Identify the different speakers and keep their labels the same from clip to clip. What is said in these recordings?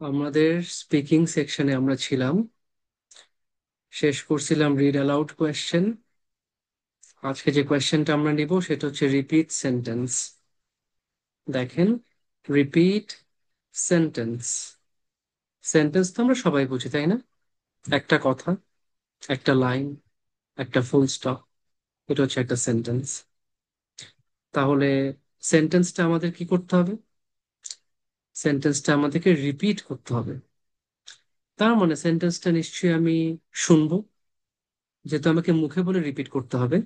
Speaker 1: আমাদের স্পিকিং সেকশনে আমরা ছিলাম, শেষ করছিলাম রিড অ্যালাউড কোয়েশ্চেন। আজকে যে কোয়েশ্চেনটা আমরা নিব সেটা হচ্ছে রিপিট সেন্টেন্স। দেখেন, রিপিট সেন্টেন্স। সেন্টেন্স তো আমরা সবাই বুঝি, তাই না? একটা কথা, একটা লাইন, একটা ফুল স্টপ, এটা হচ্ছে একটা সেন্টেন্স। তাহলে সেন্টেন্সটা আমাদের কি করতে হবে? সেন্টেন্সটা আমাদেরকে রিপিট করতে হবে। তার মানে সেন্টেন্সটা নিশ্চয়ই আমি শুনবো, যেহেতু আমাকে মুখে বলে রিপিট করতে হবে।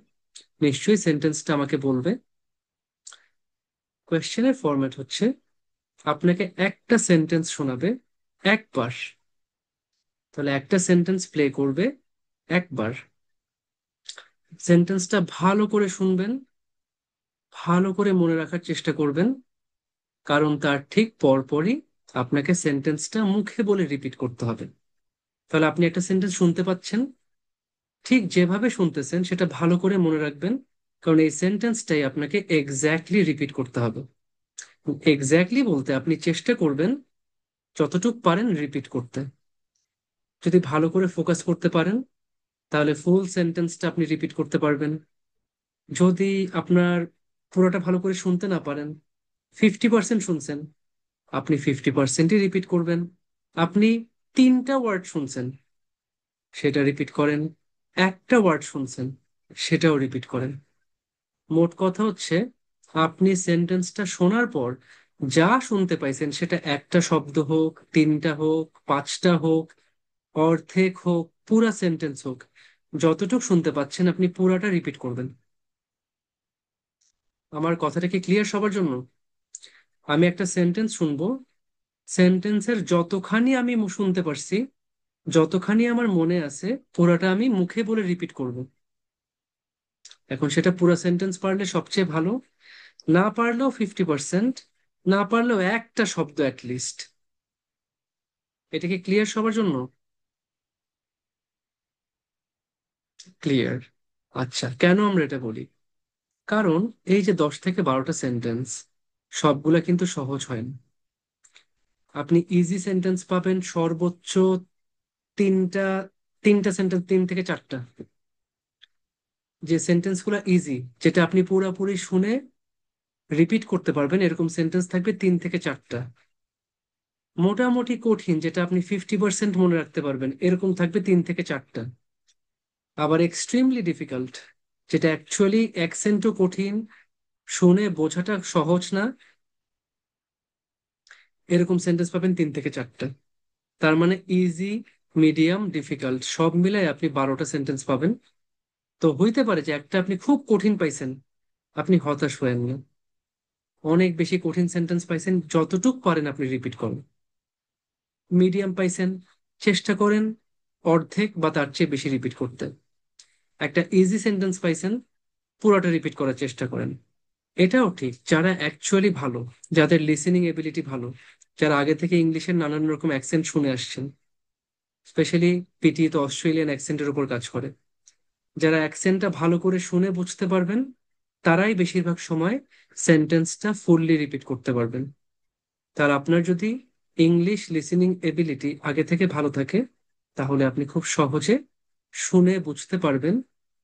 Speaker 1: নিশ্চয়ই সেন্টেন্সটা আমাকে বলবে। কোয়েশ্চেনের ফরম্যাট হচ্ছে আপনাকে একটা সেন্টেন্স শোনাবে একবার, তাহলে একটা সেন্টেন্স প্লে করবে একবার। সেন্টেন্সটা ভালো করে শুনবেন, ভালো করে মনে রাখার চেষ্টা করবেন, কারণ তার ঠিক পরপরই আপনাকে সেন্টেন্সটা মুখে বলে রিপিট করতে হবে। তাহলে আপনি একটা সেন্টেন্স শুনতে পাচ্ছেন, ঠিক যেভাবে শুনতেছেন সেটা ভালো করে মনে রাখবেন, কারণ এই সেন্টেন্সটাই আপনাকে এক্স্যাক্টলি রিপিট করতে হবে। এক্স্যাক্টলি বলতে আপনি চেষ্টা করবেন যতটুক পারেন রিপিট করতে। যদি ভালো করে ফোকাস করতে পারেন তাহলে ফুল সেন্টেন্সটা আপনি রিপিট করতে পারবেন। যদি আপনার পুরোটা ভালো করে শুনতে না পারেন, 50% শুনছেন, আপনি 50%ই রিপিট করবেন। আপনি তিনটা ওয়ার্ড শুনছেন, সেটা রিপিট করেন। একটা ওয়ার্ড শুনছেন, সেটাও রিপিট করেন। মোট কথা হচ্ছে, আপনি সেন্টেন্সটা শোনার পর যা শুনতে পাইছেন, সেটা একটা শব্দ হোক, তিনটা হোক, পাঁচটা হোক, অর্ধেক হোক, পুরা সেন্টেন্স হোক, যতটুকু শুনতে পাচ্ছেন আপনি পুরাটা রিপিট করবেন। আমার কথাটা কি ক্লিয়ার সবার জন্য? আমি একটা সেন্টেন্স শুনবো, সেন্টেন্সের যতখানি আমি শুনতে পারছি, যতখানি আমার মনে আছে, পুরাটা আমি মুখে বলে রিপিট করব। এখন সেটা পুরো সেন্টেন্স পারলে সবচেয়ে ভালো, না পারলেও 50%, না পারলেও একটা শব্দ অ্যাটলিস্ট। এটা কি ক্লিয়ার সবার জন্য? ক্লিয়ার। আচ্ছা, কেন আমরা এটা বলি? কারণ এই যে 10 থেকে 12টা সেন্টেন্স, সবগুলা কিন্তু সহজ হয় না। আপনি ইজি সেন্টেন্স পাবেন সর্বোচ্চ তিনটা, তিনটা সেন্টেন্স, 3 থেকে 4টা। যে সেন্টেন্সগুলো ইজি, যেটা আপনি পুরোপুরি শুনে রিপিট করতে পারবেন, এরকম সেন্টেন্স থাকবে 3 থেকে 4টা। মোটামুটি কঠিন, যেটা আপনি 50% মনে রাখতে পারবেন, এরকম থাকবে 3 থেকে 4টা। আবার এক্সট্রিমলি ডিফিকাল্ট, যেটা অ্যাকচুয়ালি অ্যাকসেন্টও কঠিন, শুনে বোঝাটা সহজ না, এরকম সেন্টেন্স পাবেন 3 থেকে 4টা। তার মানে ইজি, মিডিয়াম, ডিফিকাল্ট সব মিলাই আপনি 12টা সেন্টেন্স পাবেন। তো হইতে পারে যে একটা আপনি খুব কঠিন পাইছেন, আপনি হতাশ হয়েন না। অনেক বেশি কঠিন সেন্টেন্স পাইছেন, যতটুক পারেন আপনি রিপিট করুন। মিডিয়াম পাইছেন, চেষ্টা করেন অর্ধেক বা তার চেয়ে বেশি রিপিট করতে। একটা ইজি সেন্টেন্স পাইছেন, পুরোটা রিপিট করার চেষ্টা করেন। এটাও ঠিক, যারা অ্যাকচুয়ালি ভালো, যাদের লিসেনিং এবিলিটি ভালো, যারা আগে থেকে ইংলিশের নানান রকম অ্যাকসেন্ট শুনে আসছেন, স্পেশালি পিটি তো অস্ট্রেলিয়ান অ্যাকসেন্টের উপর কাজ করে, যারা অ্যাকসেন্টটা ভালো করে শুনে বুঝতে পারবেন, তারাই বেশিরভাগ সময় সেন্টেন্সটা ফুললি রিপিট করতে পারবেন। তার আপনার যদি ইংলিশ লিসেনিং এবিলিটি আগে থেকে ভালো থাকে, তাহলে আপনি খুব সহজে শুনে বুঝতে পারবেন,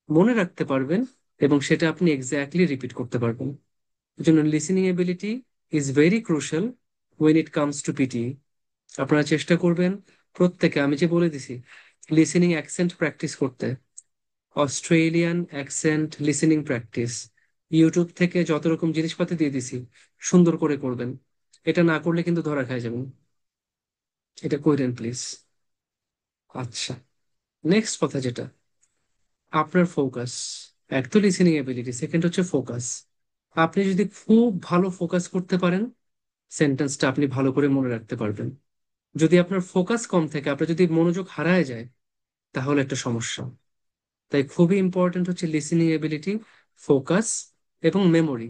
Speaker 1: মনে রাখতে পারবেন, এবং সেটা আপনি এক্স্যাক্টলি রিপিট করতে পারবেন। এই জন্য listening ability is very crucial when it comes to PT. আপনারা চেষ্টা করবেন প্রত্যেকে, আমি যে বলে দিছি, লিসেনিং অ্যাকসেন্ট প্র্যাকটিস করতে। Australian accent listening practice, YouTube থেকে যত রকম জিনিসপাতি দিয়ে দিছি, সুন্দর করে করবেন। এটা না করলে কিন্তু ধরা খাই যাবেন। এটা কইরেন প্লিজ। আচ্ছা, নেক্সট কথা যেটা, আপনার ফোকাস। এক তো লিসেনিং এবিলিটি, সেকেন্ড হচ্ছে ফোকাস। আপনি যদি খুব ভালো ফোকাস করতে পারেন, সেন্টেন্সটা আপনি ভালো করে মনে রাখতে পারবেন। যদি আপনার ফোকাস কম থাকে, আপনার যদি মনোযোগ হারায় যায়, তাহলে একটা সমস্যা। তাই খুবই ইম্পর্টেন্ট হচ্ছে লিসেনিং এবিলিটি, ফোকাস এবং মেমোরি,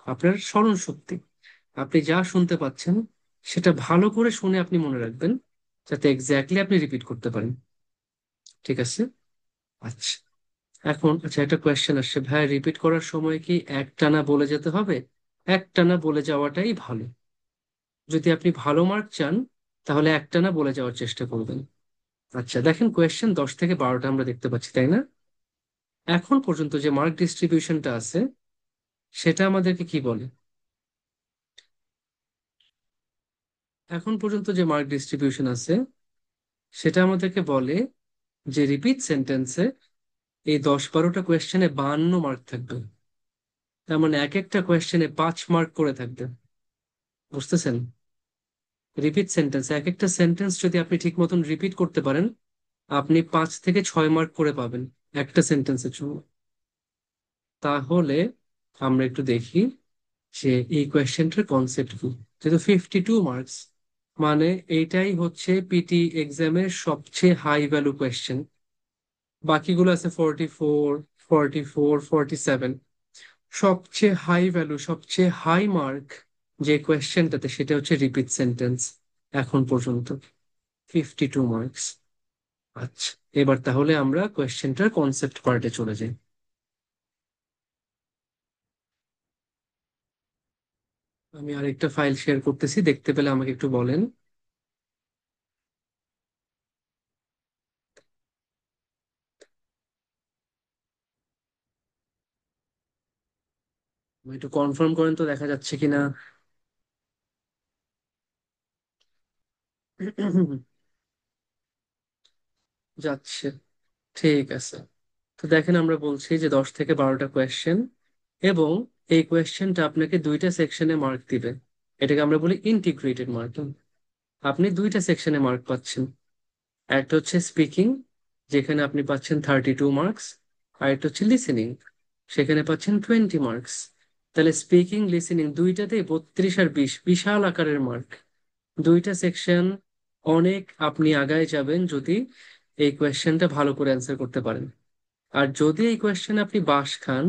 Speaker 1: আপনার স্মরণ শক্তি। আপনি যা শুনতে পাচ্ছেন সেটা ভালো করে শুনে আপনি মনে রাখবেন, যাতে এক্স্যাক্টলি আপনি রিপিট করতে পারেন। ঠিক আছে? আচ্ছা, এখন আচ্ছা, একটা কোয়েশ্চেন আসছে, ভাই রিপিট করার সময় কি একটানা বলে যেতে হবে? একটানা বলে যাওয়াটাই ভালো। যদি আপনি ভালো মার্ক চান, তাহলে একটা না বলে যাওয়ার চেষ্টা করবেন। আচ্ছা দেখেন, কোয়েশ্চেন 10 থেকে 12টা আমরা দেখতে পাচ্ছি, তাই না? এখন পর্যন্ত যে মার্ক ডিস্ট্রিবিউশনটা আছে সেটা আমাদেরকে কি বলে? এখন পর্যন্ত যে মার্ক ডিস্ট্রিবিউশন আছে সেটা আমাদেরকে বলে যে রিপিট সেন্টেন্সে এই 10-12টা কোয়েশ্চেনে 52 মার্ক থাকবে। তার মানে এক একটা কোয়েশ্চেনে 5 মার্ক করে থাকবে। বুঝতেছেন? রিপিট সেন্টেন্স, এক একটা সেন্টেন্স যদি আপনি ঠিক মতন রিপিট করতে পারেন, আপনি 5 থেকে 6 মার্ক করে পাবেন একটা সেন্টেন্সের জন্য। তাহলে আমরা একটু দেখি যে এই কোয়েশ্চেনটার কনসেপ্ট কি। যেহেতু 52 মার্কস, মানে এইটাই হচ্ছে পিটি এক্সামের সবচেয়ে হাই ভ্যালু কোয়েশ্চেন। বাকিগুলো আছে 44, 44, 47। সবচেয়ে হাই ভ্যালু, সবচেয়ে হাই মার্ক যে কোয়েশ্চেনটাতে, সেটা হচ্ছে রিপিট সেন্টেন্স এখন পর্যন্ত, 52 মার্কস। আচ্ছা, এবার তাহলে আমরা কোয়েশ্চেনটার কনসেপ্ট পার্টে চলে যাই। আমি আরেকটা ফাইল শেয়ার করতেছি, দেখতে পেলে আমাকে একটু বলেন। একটু কনফার্ম করেন তো দেখা যাচ্ছে কিনা। যাচ্ছে, ঠিক আছে। তো দেখেন, আমরা বলছি যে 10 থেকে 12টা কোয়েশ্চেন, এবং এই কোয়েশ্চেনটা আপনাকে দুইটা সেকশনে মার্ক দিবে। এটাকে আমরা বলি ইন্টিগ্রেটেড মার্কিং। আপনি দুইটা সেকশনে মার্ক পাচ্ছেন। একটা হচ্ছে স্পিকিং, যেখানে আপনি পাচ্ছেন 32 মার্কস। আর একটা হচ্ছে লিসেনিং, সেখানে পাচ্ছেন 20 মার্কস। তাহলে স্পিকিং লিসেনিং দুইটাতেই 32 আর 20, বিশাল আকারের মার্ক। দুইটা সেকশন অনেক আপনি আগায় যাবেন যদি এই কোয়েশ্চেনটা ভালো করে অ্যান্সার করতে পারেন। আর যদি এই কোয়েশ্চেন আপনি বাস খান,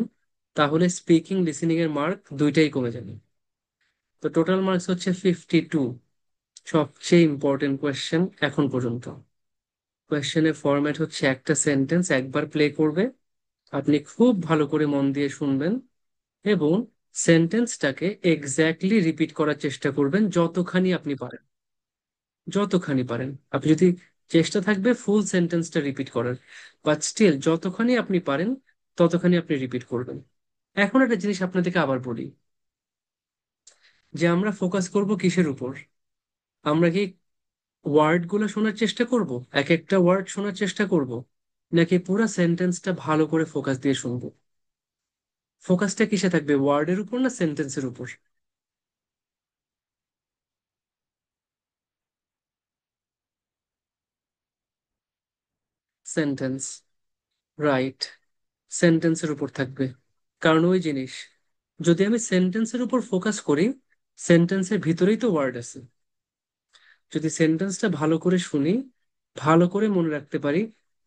Speaker 1: তাহলে স্পিকিং লিসেনিং এর মার্ক দুইটাই কমে যাবে। তো টোটাল মার্কস হচ্ছে 52। সবচেয়ে ইম্পর্টেন্ট কোয়েশ্চেন এখন পর্যন্ত। কোয়েশ্চেনের ফরম্যাট হচ্ছে একটা সেন্টেন্স একবার প্লে করবে, আপনি খুব ভালো করে মন দিয়ে শুনবেন, এবং সেন্টেন্সটাকে এক্স্যাক্টলি রিপিট করার চেষ্টা করবেন যতখানি আপনি পারেন। যতখানি পারেন আপনি যদি, চেষ্টা থাকবে ফুল সেন্টেন্সটা রিপিট করার, বাট স্টিল যতখানি আপনি পারেন ততখানি আপনি রিপিট করবেন। এখন একটা জিনিস আপনাদেরকে আবার বলি, যে আমরা ফোকাস করব কিসের উপর? আমরা কি ওয়ার্ড গুলো শোনার চেষ্টা করব, এক একটা ওয়ার্ড শোনার চেষ্টা করব, নাকি পুরো সেন্টেন্সটা ভালো করে ফোকাস দিয়ে শুনবো? ফোকাসটা কিসে থাকবে, ওয়ার্ডের উপর না সেন্টেন্সের উপর? Sentence, right. সেন্টেন্সের উপর থাকবে। কারণ ওই জিনিস, যদি আমি সেন্টেন্সের উপর ফোকাস করি, সেন্টেন্সের ভিতরেই তো ওয়ার্ড আছে। যদি সেন্টেন্সটা ভালো করে শুনি, ভালো করে মনে রাখতে পারি,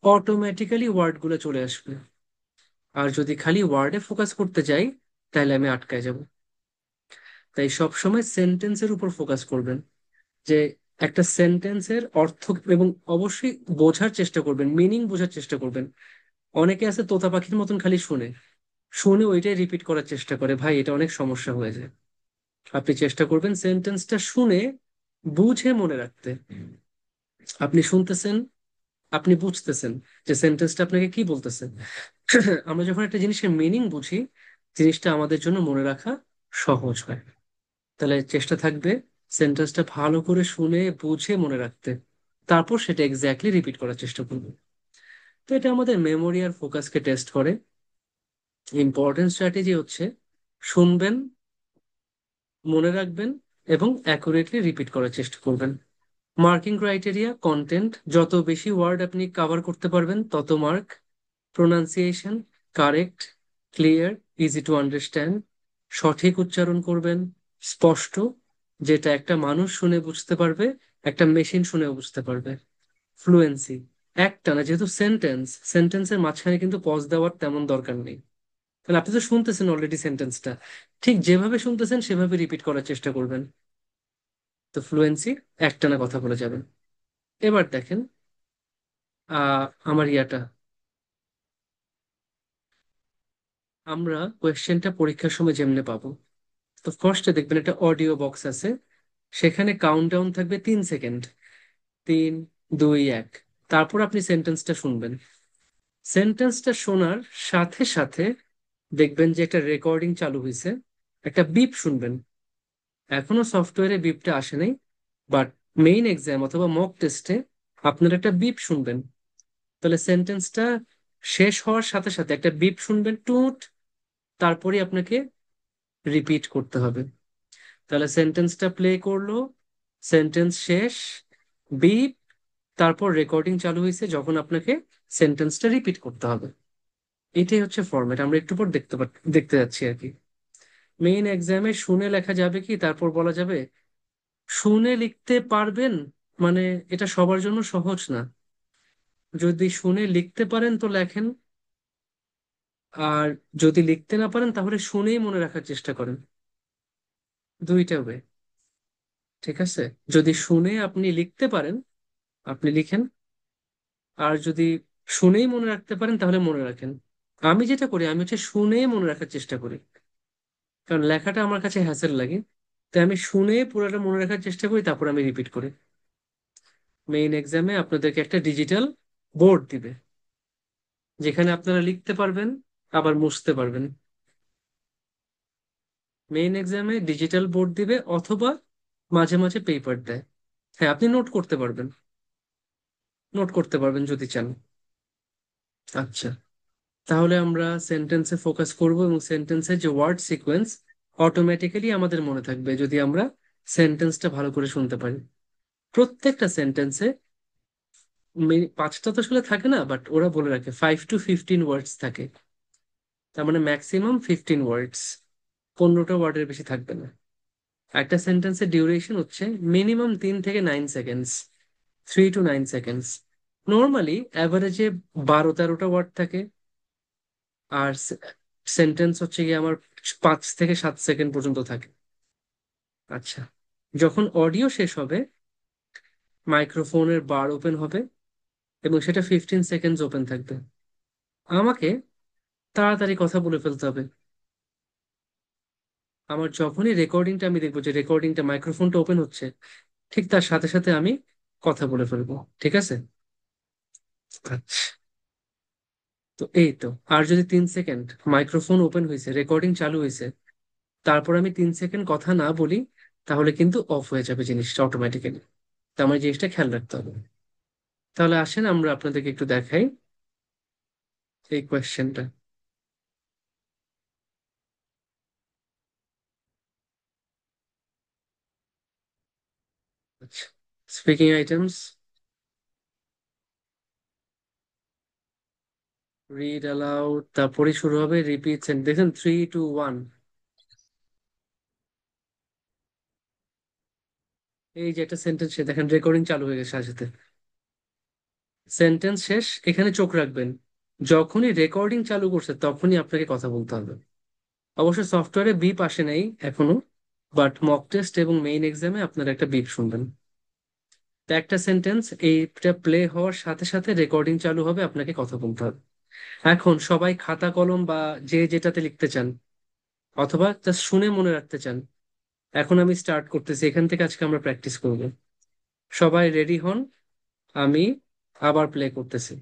Speaker 1: অটোমেটিক্যালি ওয়ার্ডগুলো চলে আসবে। আর যদি খালি ওয়ার্ডে ফোকাস করতে যাই, তাহলে আমি আটকায় যাব। তাই সবসময় সেন্টেন্সের উপর ফোকাস করবেন, যে একটা সেন্টেন্সের অর্থ, এবং অবশ্যই বোঝার চেষ্টা করবেন, মিনিং বোঝার চেষ্টা করবেন। অনেকে আছে তোতা পাখির মতন খালি শুনে শুনে ওইটাই রিপিট করার চেষ্টা করে, ভাই এটা অনেক সমস্যা হয়ে যায়। আপনি চেষ্টা করবেন সেন্টেন্সটা শুনে বুঝে মনে রাখতে। আপনি শুনতেছেন, আপনি বুঝতেছেন যে সেন্টেন্সটা আপনাকে কি বলতেছে। আমরা যখন একটা জিনিসের মিনিং বুঝি, জিনিসটা আমাদের জন্য মনে রাখা সহজ হয়। তাহলে চেষ্টা থাকবে সেন্টেন্সটা ভালো করে শুনে বুঝে মনে রাখতে, তারপর সেটা এক্স্যাক্টলি রিপিট করার চেষ্টা করবে। তো এটা আমাদের মেমোরি আর ফোকাসকে টেস্ট করে। ইম্পর্টেন্ট স্ট্র্যাটেজি হচ্ছে শুনবেন, মনে রাখবেন, এবং অ্যাকুরেটলি রিপিট করার চেষ্টা করবেন। মার্কিং ক্রাইটেরিয়া: কন্টেন্ট, যত বেশি ওয়ার্ড আপনি কভার করতে পারবেন তত mark. Pronunciation: correct, clear, easy to understand. সঠিক উচ্চারণ করবেন, স্পষ্ট, যেটা একটা মানুষ শুনে বুঝতে পারবে, একটা মেশিন শুনে বুঝতে পারবে। ফ্লুয়েন্সি: একটা না, যেহেতু সেন্টেন্সের মাঝখানে কিন্তু পজ দেওয়ার তেমন দরকার নেই। তাহলে আপনি তো শুনতেছেন অলরেডি সেন্টেন্সটা, ঠিক যেভাবে শুনতেছেন সেভাবে রিপিট করার চেষ্টা করবেন। তো ফ্লুয়েন্সি, একটানা কথা বলে যাবেন। এবার দেখেন, আমার ইয়াটা, আমরা কোয়েশ্চেনটা পরীক্ষার সময় যেমনে পাবো। তো ফার্স্টে দেখবেন একটা অডিও বক্স আছে, সেখানে কাউন্টডাউন থাকবে 3 সেকেন্ড। তিন, দুই, এক। তারপর আপনি সেন্টেন্সটা শুনবেন। সেন্টেন্সটা শোনার সাথে সাথে দেখবেন যে একটা রেকর্ডিং চালু হয়েছে, একটা বিপ শুনবেন। এখনো সফটওয়্যারে বিপটা আসে নাই, বাট মেইন এক্সাম অথবা মক টেস্টে আপনার একটা বিপ শুনবেন। তাহলে সেন্টেন্সটা শেষ হওয়ার সাথে সাথে একটা বিপ শুনবেন, টুট, তারপরে আপনাকে রিপিট করতে হবে। তাহলে সেন্টেন্সটা প্লে করলো, সেন্টেন্স শেষ, বিপ, তারপর রেকর্ডিং চালু হয়েছে, যখন আপনাকে সেন্টেন্সটা রিপিট করতে হবে। এটাই হচ্ছে ফরম্যাট, আমরা একটু পর দেখতে যাচ্ছি আর কি। মেইন এক্সামে শুনে লেখা যাবে কি, তারপর বলা যাবে? শুনে লিখতে পারবেন মানে এটা সবার জন্য সহজ না। যদি শুনে লিখতে পারেন তো লেখেন, আর যদি লিখতে না পারেন তাহলে শুনেই মনে রাখার চেষ্টা করেন। দুইটা ওয়ে, ঠিক আছে? যদি শুনে আপনি লিখতে পারেন, আপনি লিখেন। আর যদি শুনেই মনে রাখতে পারেন তাহলে মনে রাখেন। আমি যেটা করি, আমি হচ্ছে শুনেই মনে রাখার চেষ্টা করি, কারণ লেখাটা আমার কাছে হ্যাসেল লাগে। তাই আমি শুনে পুরোটা মনে রাখার চেষ্টা করি, তারপর আমি রিপিট করি। মেইন এক্সামে আপনাদেরকে একটা ডিজিটাল বোর্ড দিবে, যেখানে আপনারা লিখতে পারবেন, আবার মুছতে পারবেন। মেইন এক্সামে ডিজিটাল বোর্ড দিবে, অথবা মাঝে মাঝে পেপার দেয়। হ্যাঁ, আপনি নোট করতে পারবেন, নোট করতে পারবেন যদি চান। আচ্ছা, তাহলে আমরা সেন্টেন্সে ফোকাস করব, এবং সেন্টেন্সের যে ওয়ার্ড সিকোয়েন্স অটোমেটিক্যালি আমাদের মনে থাকবে যদি আমরা সেন্টেন্সটা ভালো করে শুনতে পারি। প্রত্যেকটা সেন্টেন্সে পাঁচটা তো আসলে থাকে না, বাট ওরা বলে রাখে 5 to 15 ওয়ার্ডস থাকে। তার মানে ম্যাক্সিমাম 15 ওয়ার্ডস, 15টা ওয়ার্ডের বেশি থাকবে না। একটা সেন্টেন্সের ডিউরেশন হচ্ছে মিনিমাম 3 থেকে 9 সেকেন্ডস, 3 to 9 সেকেন্ডস। নর্মালি অ্যাভারেজে 12-13টা ওয়ার্ড থাকে। আর সেন্টেন্স হচ্ছে গিয়ে আমার 5 থেকে 7 সেকেন্ড পর্যন্ত থাকে। আচ্ছা, যখন অডিও শেষ হবে, মাইক্রোফোনের বার ওপেন হবে, এবং সেটা 15 সেকেন্ডস ওপেন থাকবে। আমাকে তাড়াতাড়ি কথা বলে ফেলতে হবে। আমার যখনই রেকর্ডিংটা আমি দেখবো যে রেকর্ডিংটা মাইক্রোফোনটা ওপেন হচ্ছে, ঠিক তার সাথে সাথে আমি কথা বলে ফেলবো। ঠিক আছে? আচ্ছা, তো এই তো। আর যদি 3 সেকেন্ড মাইক্রোফোন ওপেন হয়েছে, রেকর্ডিং চালু হয়েছে, তারপর আমি 3 সেকেন্ড কথা না বলি, তাহলে কিন্তু অফ হয়ে যাবে জিনিসটা অটোমেটিক্যালি। তো আমার জিনিসটা খেয়াল রাখতে হবে। তাহলে আসেন আমরা আপনাদেরকে একটু দেখাই এই কোয়েশ্চেনটা। আচ্ছা, স্পিকিং আইটেমস, রিড অ্যালাউড, তারপরে শুরু হবে রিপিট সেন্টেন্স। দেখেন 3, 2, 1, এই যে একটা সেন্টেন্স, দেখেন রেকর্ডিং চালু হয়ে গেছে সাথে সাথে। সেন্টেন্স শেষ, এখানে চোখ রাখবেন। যখনই রেকর্ডিং চালু করছে তখনই আপনাকে কথা বলতে হবে। অবশ্য সফটওয়্যারে বিপ আসে নাই এখনো, বাট মক টেস্ট এবং মেইন এক্সামে আপনারা একটা বিপ শুনবেন। তো একটা সেন্টেন্স এইটা প্লে হওয়ার সাথে সাথে রেকর্ডিং চালু হবে, আপনাকে কথা বলতে হবে। এখন সবাই খাতা কলম বা যে যেটাতে লিখতে চান, অথবা জাস্ট শুনে মনে রাখতে চান, এখন আমি স্টার্ট করতেছি, এখান থেকে আজকে আমরা প্র্যাকটিস করব। সবাই রেডি হন, আমি আবার প্লে করতেছি।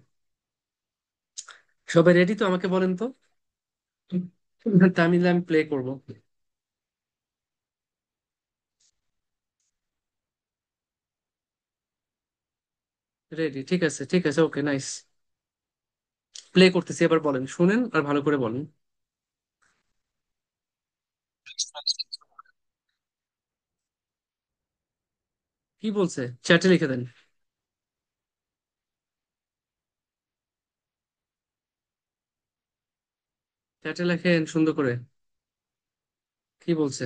Speaker 1: সবাই রেডি তো? আমাকে বলেন তো। তামিলে আমি প্লে করব। রেডি? ঠিক আছে, ঠিক আছে, ওকে, নাইস। প্লে করতেছি, এবার বলেন, শুনেন আর ভালো করে বলেন। কি বলছে চ্যাটে লিখে দেন। চ্যাটে লেখেন সুন্দর করে। কি বলছে?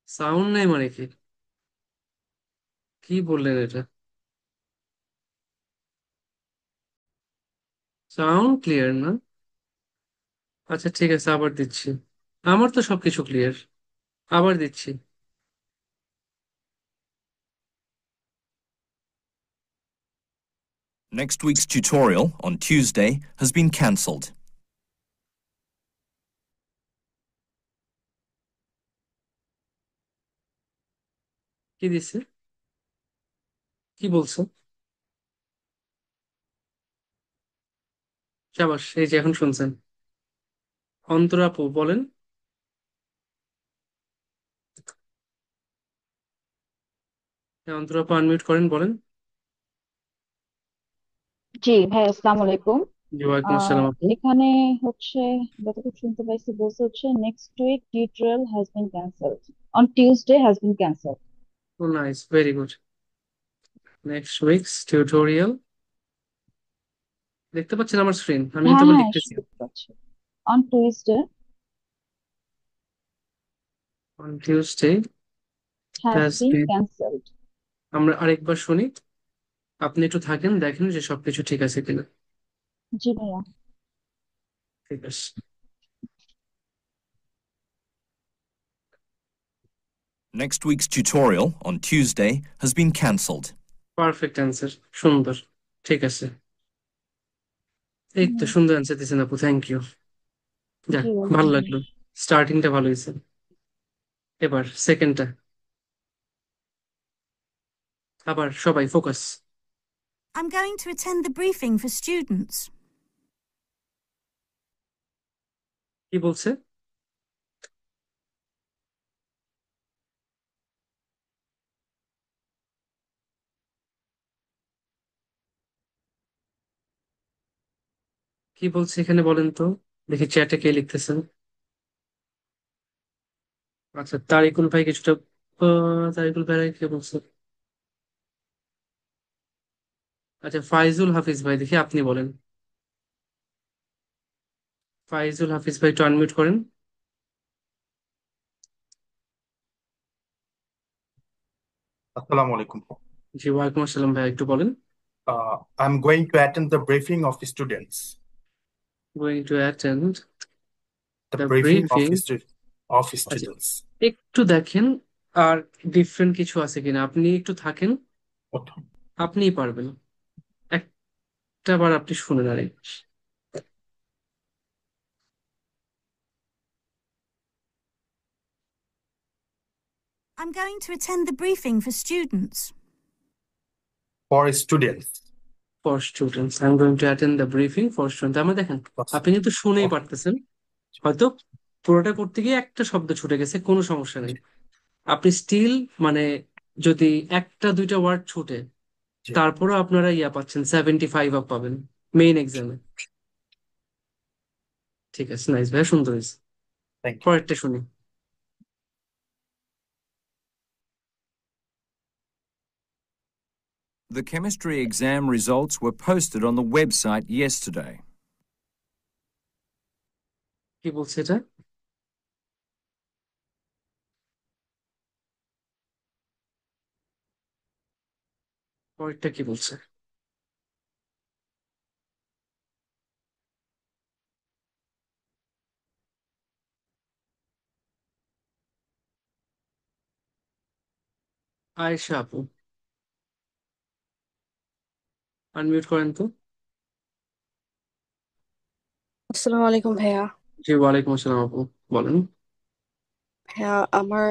Speaker 1: সাউন্ড নাই মানে কি? কি বললেন এটা? সাউন্ড ক্লিয়ার না? আচ্ছা, ঠিক আছে, আবার দিচ্ছি। আমার তো সবকিছু ক্লিয়ার। আবার দিচ্ছি।
Speaker 2: Next week's tutorial on Tuesday has been cancelled.
Speaker 1: কি দিছে? কি বলছো? শাবাশ, এই যে এখন শুনছেন। অন্তরা আপু বলেন। হ্যাঁ, অন্তরা আপু আনমিউট করেন, বলেন।
Speaker 2: জি ভাই, আসসালামু আলাইকুম।
Speaker 1: জি, ওয়ালাইকুম
Speaker 2: আহ
Speaker 1: আসসালাম আপু।
Speaker 2: এখানে হচ্ছে, যতটুকু শুনতে পাইছি বলছে হচ্ছে next week tutorial has been cancelled, on Tuesday has been cancelled.
Speaker 1: Oh nice, very good. Next week's tutorial, দেখতে পাচ্ছেন আমার স্ক্রিন? আমি কিন্তু
Speaker 2: হ্যাঁ
Speaker 1: আবার
Speaker 2: হ্যাঁ,
Speaker 1: লিখতেছি।
Speaker 2: দেখতে পাচ্ছি। On Tuesday
Speaker 1: on Tuesday
Speaker 2: has
Speaker 1: has
Speaker 2: been
Speaker 1: been.
Speaker 2: Cancelled.
Speaker 1: আমরা আরেকবার শুনি, আপনি একটু থাকেন, দেখেন যে সবকিছু ঠিক আছে কিনা।
Speaker 2: জি ভাইয়া।
Speaker 1: ঠিক আছে।
Speaker 3: Next week's tutorial on Tuesday has been cancelled.
Speaker 1: Perfect answer, সুন্দর। ঠিক আছে, এই তো
Speaker 2: হুম,
Speaker 1: সুন্দর অ্যান্সার দিয়েছেন আপু, থ্যাংক ইউ। যাক,
Speaker 2: জি
Speaker 1: ভালো
Speaker 2: ওয়েলকাম ভাইয়া।
Speaker 1: লাগলো, স্টার্টিংটা ভালো হয়েছে। এবার সেকেন্ডটা, আবার সবাই focus.
Speaker 4: I'm going to attend the briefing for students.
Speaker 1: কি বলছে? কি বলছে এখানে বলেন তো, দেখি চ্যাটে কে লিখতেছেন। আচ্ছা, তারিকুল ভাই কিছুটা, তারিকুল ভাই কে বলছে? আচ্ছা, ফাইজুল হাফিজ ভাই, দেখি আপনি বলেন। ফাইজুল হাফিজ ভাই, একটু আনমিউট করেন।
Speaker 5: Assalamu alaikum.
Speaker 1: জি, ওয়ালাইকুম আসসালাম ভাই, একটু বলেন।
Speaker 5: I'm going to attend the briefing of students.
Speaker 1: Going to attend
Speaker 5: The
Speaker 1: the
Speaker 5: briefing of
Speaker 1: briefing.
Speaker 5: of
Speaker 1: আচ্ছা,
Speaker 5: students.
Speaker 1: একটু দেখেন আর ডিফারেন্ট কিছু আছে কিনা, আপনি একটু থাকেন,
Speaker 5: Okay.
Speaker 1: আপনিই পারবেন। একটা বার আপনি শুনেন আরে।
Speaker 4: I'm going to attend the briefing for students.
Speaker 5: For students.
Speaker 1: For students, I am going to attend the briefing for students. আমার দেখেন, আপনি কিন্তু শুনেই
Speaker 5: Okay.
Speaker 1: পারতেছেন। হয়তো পুরোটা করতে গিয়ে একটা শব্দ ছুটে গেছে, কোনো সমস্যা নেই। আপনি স্টিল, মানে যদি একটা দুইটা ওয়ার্ড ছুটে,
Speaker 5: জি,
Speaker 1: তারপরও আপনারা ইয়া পাচ্ছেন, 75 আপ পাবেন মেইন এক্সামে। ঠিক আছে, নাইস ভাই, সুন্দর হয়েছে।
Speaker 5: thank you.
Speaker 1: পরেরটা শুনি।
Speaker 3: The chemistry exam results were posted on the website yesterday.
Speaker 1: কি বলছে এটা? পরেরটা কি বলছে? আয়েশা আপু, আনমিউট করেন তো।
Speaker 6: আসসালামু আলাইকুম ভাইয়া।
Speaker 1: জি, ওয়ালাইকুম আসসালাম আপু, বলেন।
Speaker 6: ভাইয়া,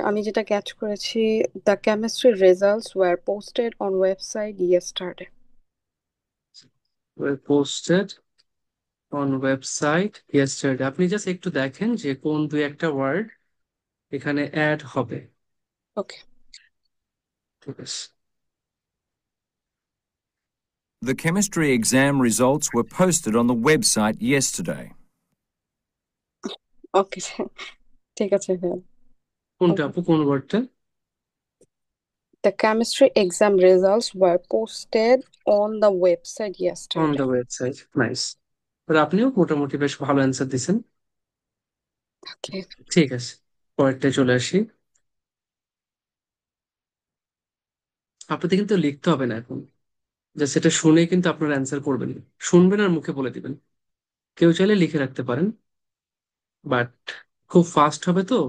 Speaker 6: আমি যেটা ক্যাচ করেছি, the chemistry results were posted on website yesterday.
Speaker 1: Posted on website yesterday, আপনি জাস্ট একটু দেখেন যে কোন দুই একটা ওয়ার্ড এখানে অ্যাড হবে।
Speaker 6: ওকে।
Speaker 1: ঠিক আছে।
Speaker 3: The chemistry exam results were posted on the website yesterday.
Speaker 6: ওকে, ঠিক আছে ভাইয়া।
Speaker 1: কোনটা আপু, কোন ওয়ার্ডটা?
Speaker 6: The chemistry exam results were posted on the website
Speaker 1: on
Speaker 6: yesterday.
Speaker 1: The website, nice. আপনিও মোটামুটি বেশ ভালো অ্যান্সার দিছেন।
Speaker 6: ওকে।
Speaker 1: ঠিক আছে, পরেরটায় চলে আসি। আপনাদের কিন্তু লিখতে হবে না এখন, জাস্ট এটা শুনে কিন্তু আপনারা অ্যান্সার করবেন, শুনবেন আর মুখে বলে দিবেন। কেউ চাইলে লিখে রাখতে পারেন, বাট খুব ফাস্ট হবে তো।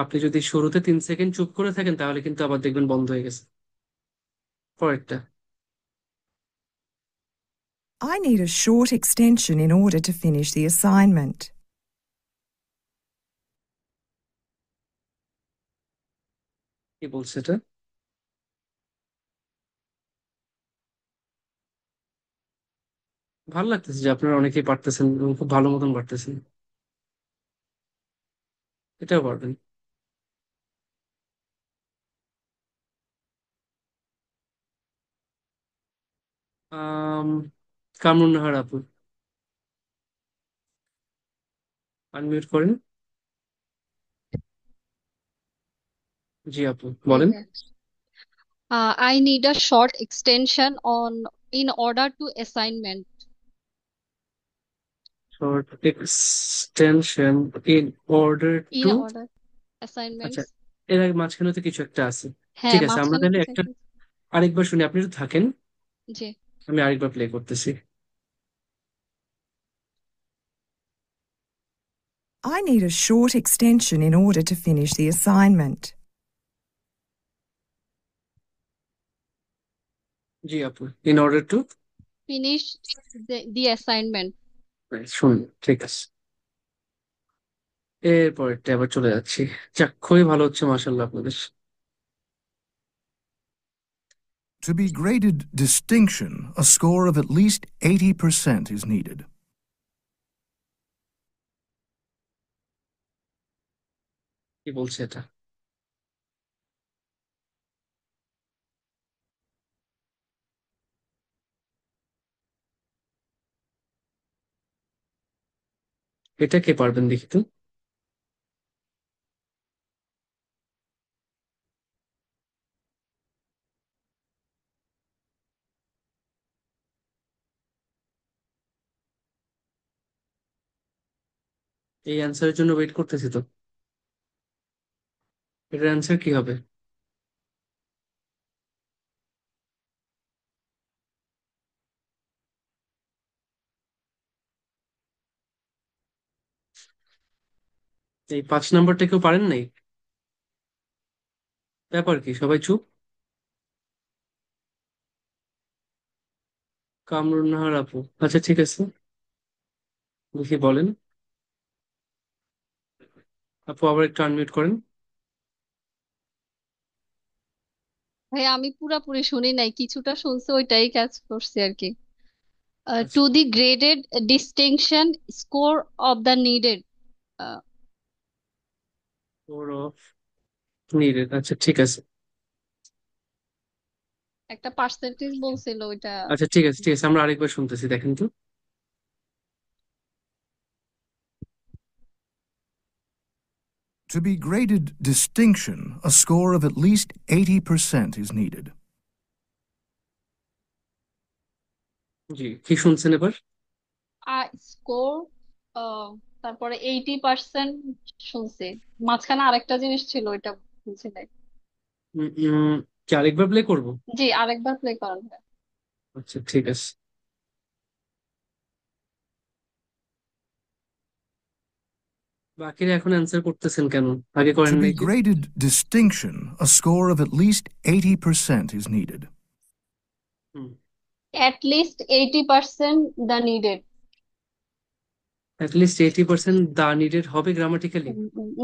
Speaker 1: আপনি যদি শুরুতে 3 সেকেন্ড চুপ করে থাকেন, তাহলে কিন্তু আবার দেখবেন বন্ধ হয়ে গেছে। পরেরটা
Speaker 7: I need a short extension in order to finish the assignment.
Speaker 1: কি বলছে এটা? ভালো লাগতেছে যে আপনারা অনেকেই পারতেছেন এবং খুব ভালো মতন পারতেছেন। এটাও পারবেন। আম কামরুন নাহার আপু, আনমিউট করেন। জি আপু বলেন।
Speaker 8: Okay. I need a short extension on in order to assignment.
Speaker 1: Short extension in order
Speaker 8: In
Speaker 1: to.
Speaker 8: order
Speaker 1: আচ্ছা,
Speaker 8: assignments.
Speaker 1: এর আগে মাঝখানে তো কিছু একটা আছে।
Speaker 8: হ্যাঁ
Speaker 1: ঠিক আছে, আমরা
Speaker 8: মাঝখানে
Speaker 1: তাহলে
Speaker 8: কিছু
Speaker 1: একটা
Speaker 8: একটা
Speaker 1: আরেকবার শুনি, আপনি একটু থাকেন,
Speaker 8: জি।
Speaker 1: আমি আরেকবার প্লে করতেছি।
Speaker 7: I need a short extension in order to finish the assignment.
Speaker 1: জি আপু, in order to.
Speaker 8: Finish the assignment.
Speaker 1: শুনুন, ঠিক আছে, এরপরটা আবার চলে যাচ্ছি। যাক, খুবই ভালো হচ্ছে মাশাল্লাহ আপনাদের।
Speaker 3: To be graded distinction, a score of at least 80% is needed.
Speaker 1: কি বলছে এটা? এটা কে পারবেন দেখি তো। এই অ্যান্সারের জন্য ওয়েট করতেছি তো। এটার অ্যান্সার কি হবে? এই 5 নাম্বারটা কেউ পারেন নাই? ব্যাপার কি, সবাই চুপ? কামরুন নাহার আপু, আচ্ছা ঠিক আছে, দেখি বলেন। আপু আবার একটু আনমিউট করেন।
Speaker 8: ভাই আমি পুরাপুরি শুনি নাই, কিছুটা শুনছি ওইটাই ক্যাচ করছি আর কি।
Speaker 1: আচ্ছা,
Speaker 8: To the graded distinction score of the needed. Ah,
Speaker 1: four of needed, আচ্ছা ঠিক আছে।
Speaker 8: একটা পার্সেন্টেজ বলছিল ওইটা।
Speaker 1: আচ্ছা ঠিক আছে, ঠিক আছে, আমরা আরেকবার শুনতেছি, দেখেন তো।
Speaker 3: To be graded distinction, a score of at least 80% is needed.
Speaker 1: জি, কি শুনছেন এবার?
Speaker 8: স্কোর তারপরে 80% শুনছি। মাঝখানে আরেকটা জিনিস ছিল ওইটা বুঝি নাই।
Speaker 1: উম, উম, কি আরেকবার প্লে করবো?
Speaker 8: জি আরেকবার প্লে করেন।
Speaker 1: আচ্ছা ঠিক আছে। বাকিরা এখন অ্যান্সার করতেছেন কেন? আগে করেন
Speaker 3: To
Speaker 1: নাই
Speaker 3: be
Speaker 1: যে?
Speaker 3: graded distinction, a score of at least 80% is needed.
Speaker 1: Hmm,
Speaker 8: At least 80% the needed.
Speaker 1: At least 80% the needed হবে গ্রামাটিক্যালি?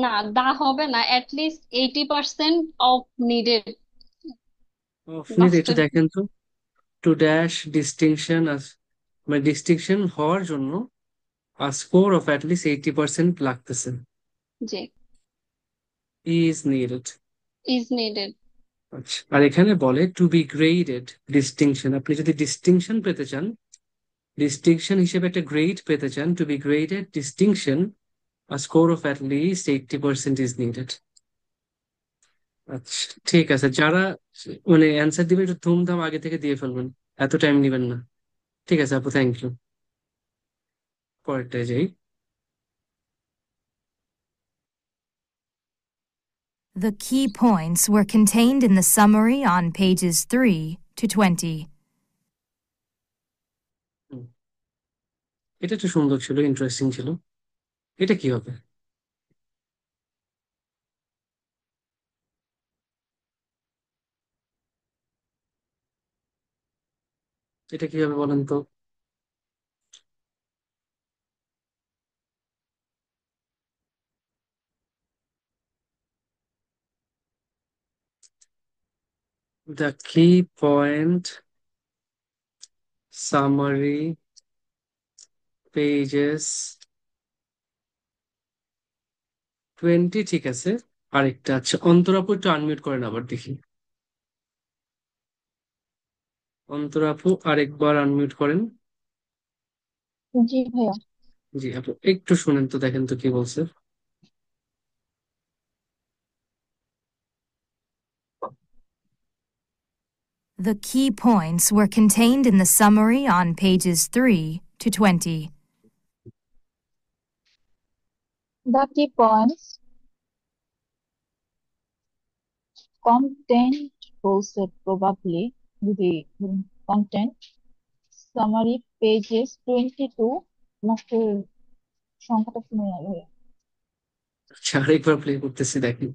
Speaker 8: না দা হবে না, at least 80% of needed.
Speaker 1: আপনি একটু
Speaker 8: লাস্টের
Speaker 1: দেখেন তো। টু ড্যাশ ডিস্টিংশন, মানে ডিস্টিংশন হওয়ার জন্য স্কোর অফ অ্যাটলিস্ট 80% লাগতেছে।
Speaker 8: জি
Speaker 1: ইজ নিডেড।
Speaker 8: is needed.
Speaker 1: আচ্ছা, আর এখানে বলে টু বি গ্রেডেড ডিস্টিংশন, আপনি যদি ডিস্টিংশন পেতে চান, ডিস্টিংশন হিসেবে একটা গ্রেড পেতে চান, to be graded distinction a score of at least 80% is needed. আচ্ছা ঠিক আছে, যারা মানে অ্যান্সার দিবে একটু ধুমধাম আগে থেকে দিয়ে ফেলবেন, এত টাইম নেবেন না। ঠিক আছে আপু, থ্যাংক ইউ। পরেরটায় যাই।
Speaker 9: The key points were contained in the summary on pages 3 to 20.
Speaker 1: হুম, এটা একটু সুন্দর ছিল, ইন্টারেস্টিং ছিল। এটা কি হবে? এটা কি হবে বলেন তো? দ্য কি পয়েন্ট সামারি পেজেস 20, ঠিক আছে। আরেকটা, আচ্ছা অন্তর আপু একটু আনমিউট করেন আবার দেখি। অন্তর আপু আরেকবার আনমিউট করেন।
Speaker 2: জি ভাইয়া।
Speaker 1: জি আপু একটু শুনেন তো, দেখেন তো কি বলছে।
Speaker 9: The key points were contained in the summary on pages 3 to 20.
Speaker 2: The key points content posted probably the content summary pages 22 মাসের সংখ্যাটা শুনে নেওয়া ভাইয়া।
Speaker 1: আচ্ছা আরেকবার প্লে করতেছি, দেখেন।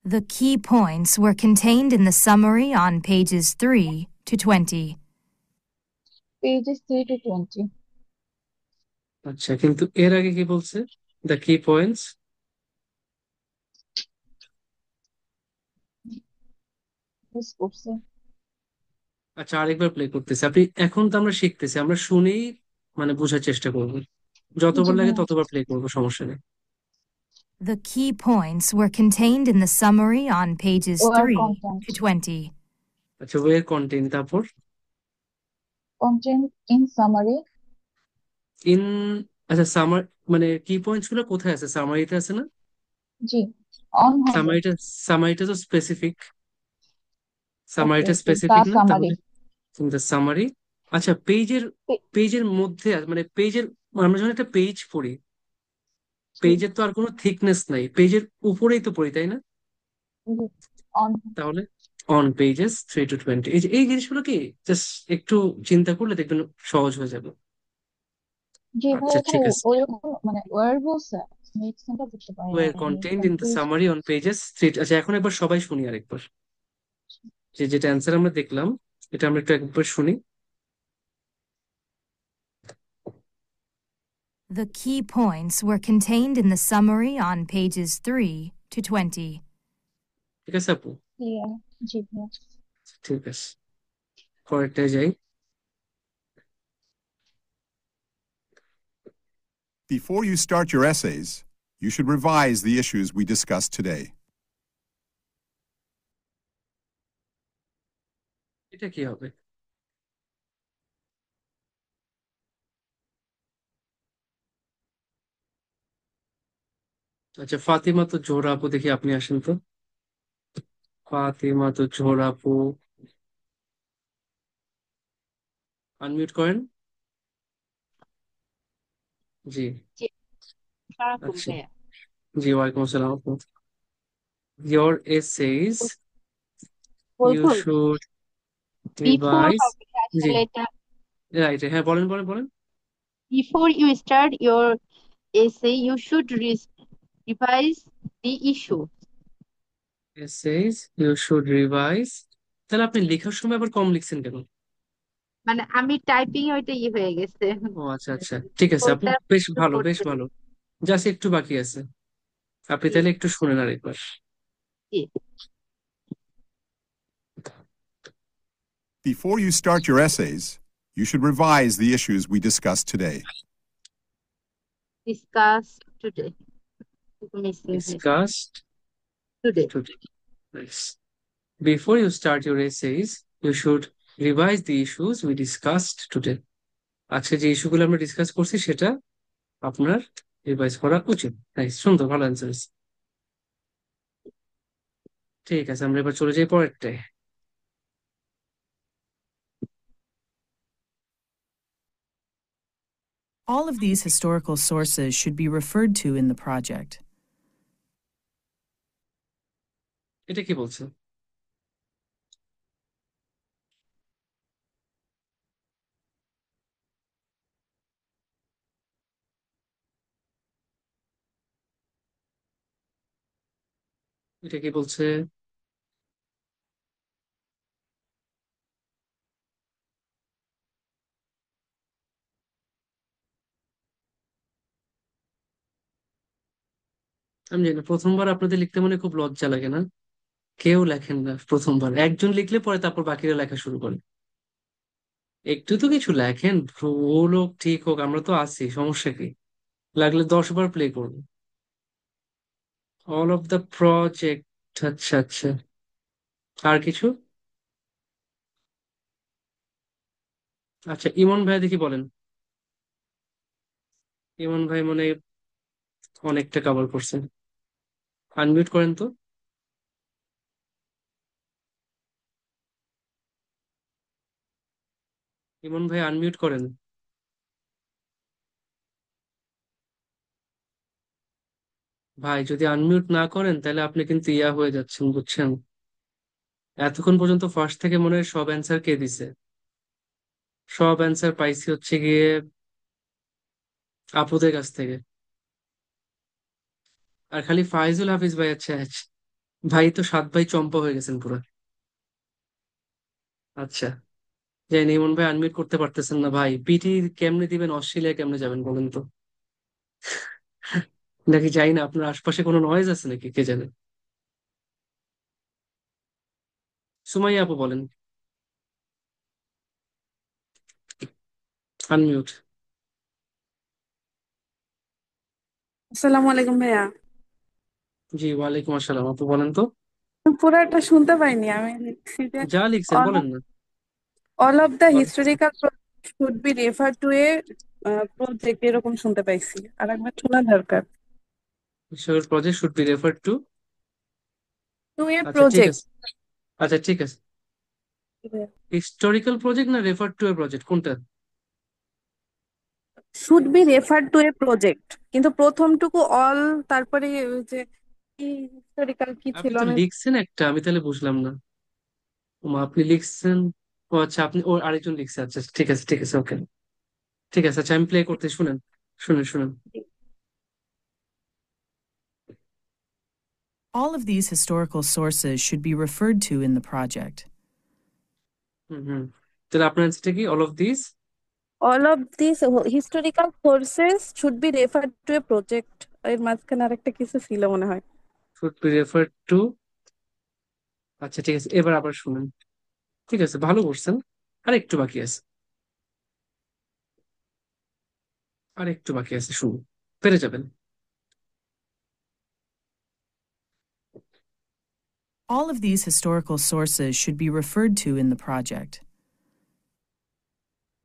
Speaker 9: The key points were contained in the summary on pages 3 to 20.
Speaker 2: pages 3 to 20
Speaker 1: আচ্ছা কিন্তু এর আগে কি বলছে? দ্য কি পয়েন্টস।
Speaker 2: মিস করছে।
Speaker 1: আচ্ছা আরেকবার প্লে করতেছি, আপনি এখন তো আমরা শিখতেছি, আমরা শুনেই মানে বোঝার চেষ্টা করব,
Speaker 2: জি
Speaker 1: যতবার লাগে
Speaker 2: ভাইয়া।
Speaker 1: ততবার প্লে করবো, সমস্যা নেই।
Speaker 9: The key points were contained in the summary on pages
Speaker 2: Where
Speaker 9: 3
Speaker 2: content
Speaker 9: to 20.
Speaker 1: আচ্ছা ওয়ের কন্টেন্ট, তারপর
Speaker 2: content in summary
Speaker 1: ইন, আচ্ছা সামার মানে কি পয়েন্টস গুলো কোথায় আছে? সামারিতে আছে না?
Speaker 2: জি on হবে।
Speaker 1: সামারিটা, সামারিটা তো স্পেসিফিক,
Speaker 2: ওকে
Speaker 1: সামারিটা
Speaker 2: ওকে দা
Speaker 1: স্পেসিফিক না
Speaker 2: সামারি।
Speaker 1: তাহলে? The summary. আচ্ছা পেজের, পেজের মধ্যে মানে পেজের, আমরা যখন একটা পেজ পড়ি, পেজের তো আর কোনো থিকনেস নাই, পেজের উপরেই তো পড়ি, তাই না?
Speaker 2: on
Speaker 1: তাহলে অন পেজেস 3 to 20, এই যে এই জিনিসগুলো কি জাস্ট একটু চিন্তা করলে দেখবেন সহজ হয়ে যাবে।
Speaker 2: জি ভাইয়া
Speaker 1: আচ্ছা
Speaker 2: এখানে
Speaker 1: ঠিক আছে।
Speaker 2: ওইরকম মানে ওয়ার বলছে মেডিসিনটা বুঝতে পারি না
Speaker 1: ওয়ের
Speaker 2: আমি
Speaker 1: contained in the
Speaker 2: confuse.
Speaker 1: Summary on pages 3। আচ্ছা এখন একবার সবাই শুনি আরেকবার, যে যেটা অ্যান্সার আমরা দেখলাম এটা আমরা একটু একবার শুনি।
Speaker 9: The key points were contained in the summary on pages 3 to 20.
Speaker 1: ঠিক আছে আপু?
Speaker 2: ক্লিয়ার। জি ভাইয়া।
Speaker 1: ঠিক আছে, পরেরটায় যাই।
Speaker 10: Before you start your essays, you should revise the issues we discussed today.
Speaker 1: এটা কি হবে? আচ্ছা ফাতিমা তো জোহরা আপু, দেখি আপনি আসেন তো। ফাতিমা তো জোহরা আপু আনমিউট করেন। জি।
Speaker 11: জি, সারাক্ষণ
Speaker 1: আচ্ছা
Speaker 11: ভাইয়া।
Speaker 1: জি, ওয়ালাইকুম আসসালাম আপু। Your essays you
Speaker 11: বলবো
Speaker 1: should
Speaker 11: বিফোর
Speaker 1: revise।
Speaker 11: হবে
Speaker 1: জি
Speaker 11: আসলে এটা।
Speaker 1: রাইট, হ্যাঁ বলেন বলেন বলেন।
Speaker 11: Before you start your essay, you should revise the issue.
Speaker 1: Essays you should revise, তাহলে আপনি লেখার সময় আবার কম লিখছেন কেন?
Speaker 11: মানে আমি টাইপিং ওইটা হয়ে গেছে।
Speaker 1: ও আচ্ছা আচ্ছা ঠিক আছে আপু,
Speaker 11: ওইটা
Speaker 1: বেশ
Speaker 11: একটু
Speaker 1: ভালো বেশ
Speaker 11: করতে
Speaker 1: ভালো। জাস্ট একটু বাকি আছে, আপনি
Speaker 11: জি
Speaker 1: তাহলে একটু শুনেন আরেকবার।
Speaker 11: জি।
Speaker 10: Before you start your essays, you should revise the issues we discussed today.
Speaker 11: Discuss today. Missing হয়েছে।
Speaker 1: Discussed
Speaker 11: Today.
Speaker 1: today. Nice. Before you start your essays, you should revise the issues we discussed today. আজকে যে ইস্যুগুলো আমরা discuss করছি সেটা আপনার revise করা উচিত। Nice, সুন্দর, ভালো অ্যান্সার। ঠিক আছে আমরা এবার চলে যাই পরেরটায়।
Speaker 12: All of these historical sources should be referred to in the project.
Speaker 1: এটা কি বলছে? এটা কি বলছে? আমি জানি না, প্রথমবার আপনাদের লিখতে মনে খুব লজ্জা লাগে না? কেউ লেখেন না প্রথমবার, একজন লিখলে পরে তারপর বাকিরা লেখা শুরু করে। একটু তো কিছু লেখেন, ভুল হোক ঠিক হোক আমরা তো আছি, সমস্যা কি? লাগলে 10 বার প্লে করবো। অল অফ দ্য প্রজেক্ট, আচ্ছা আচ্ছা, আর কিছু? আচ্ছা ইমন ভাই দেখি বলেন। ইমন ভাই মনে হয় অনেকটা কভার করছেন। আনমিউট করেন তো। ইমন ভাই আনমিউট করেন। ভাই যদি আনমিউট না করেন তাহলে আপনি কিন্তু ইয়া হয়ে যাচ্ছেন, বুঝছেন? এতক্ষণ পর্যন্ত ফার্স্ট থেকে মনে হয় সব অ্যান্সার কে দিছে? সব অ্যান্সার পাইছি হচ্ছে গিয়ে আপুদের কাছ থেকে। আর খালি ফাইজুল হাফিজ ভাই, আচ্ছা আচ্ছা, ভাই তো 7 ভাই চম্পা হয়ে গেছেন পুরো। আচ্ছা, যাই না, ইমন ভাই আনমিউট করতে পারতেছেন না ভাই, পিটি কেমনে দিবেন, অস্ট্রেলিয়া কেমনে যাবেন বলেন তো? নাকি যাই না, আপনার আশপাশে কোনো নয়েজ আছে নাকি, কে জানে। সুমাইয়া আপু বলেন। আনমিউট।
Speaker 13: আসসালামু আলাইকুম ভাইয়া।
Speaker 1: জি ওয়ালাইকুম আসসালাম, আপু বলেন তো।
Speaker 13: পুরাটা শুনতে পাইনি আমি। লিখছি যে
Speaker 1: যা লিখছেন
Speaker 13: all
Speaker 1: বলেন
Speaker 13: of,
Speaker 1: না।
Speaker 13: all of the
Speaker 1: বলেন।
Speaker 13: historical projects should be referred to a project এরকম শুনতে পাইছি, আর একবার শোনা দরকার।
Speaker 1: Project should be refer to.
Speaker 13: To a
Speaker 1: আচ্ছা ঠিক
Speaker 13: প্রজেক্ট।
Speaker 1: আছে। আচ্ছা ঠিক আছে। হিস্টোরিক্যাল প্রজেক্ট না রেফার টু এ প্রজেক্ট, কোনটা?
Speaker 13: Should be refer to a project, কিন্তু প্রথমটুকু অল, তারপরে ওই যে হিস্টোরিক্যাল কি
Speaker 1: আপনি
Speaker 13: ছিল
Speaker 1: তো
Speaker 13: আমি।
Speaker 1: লিখছেন একটা, আমি তাহলে বুঝলাম না। ওমা, আপনি লিখছেন। ও আচ্ছা, আপনি ও আরেকজন লিখছে, আচ্ছা ঠিক আছে ঠিক আছে, ওকে। ঠিক আছে, আচ্ছা আমি প্লে করতে, শুনেন শুনেন শুনেন।
Speaker 12: All of these historical sources should be referred to in the project.
Speaker 1: হুম হুম, তাহলে আপনার অ্যান্সারটা কি? All of this
Speaker 13: all of this historical sources should be refer to a project. এর মাঝখানে আরেকটা কিছু ছিল মনে হয়।
Speaker 1: Should be refer two. আচ্ছা ঠিক আছে, এবার আবার শুনেন। ঠিক আছে, ভালো করছেন। আর একটু বাকি আছে, আর একটু বাকি আছে, শুনুন, পেরে যাবেন।
Speaker 12: All of these historical sources should be referred to in the project.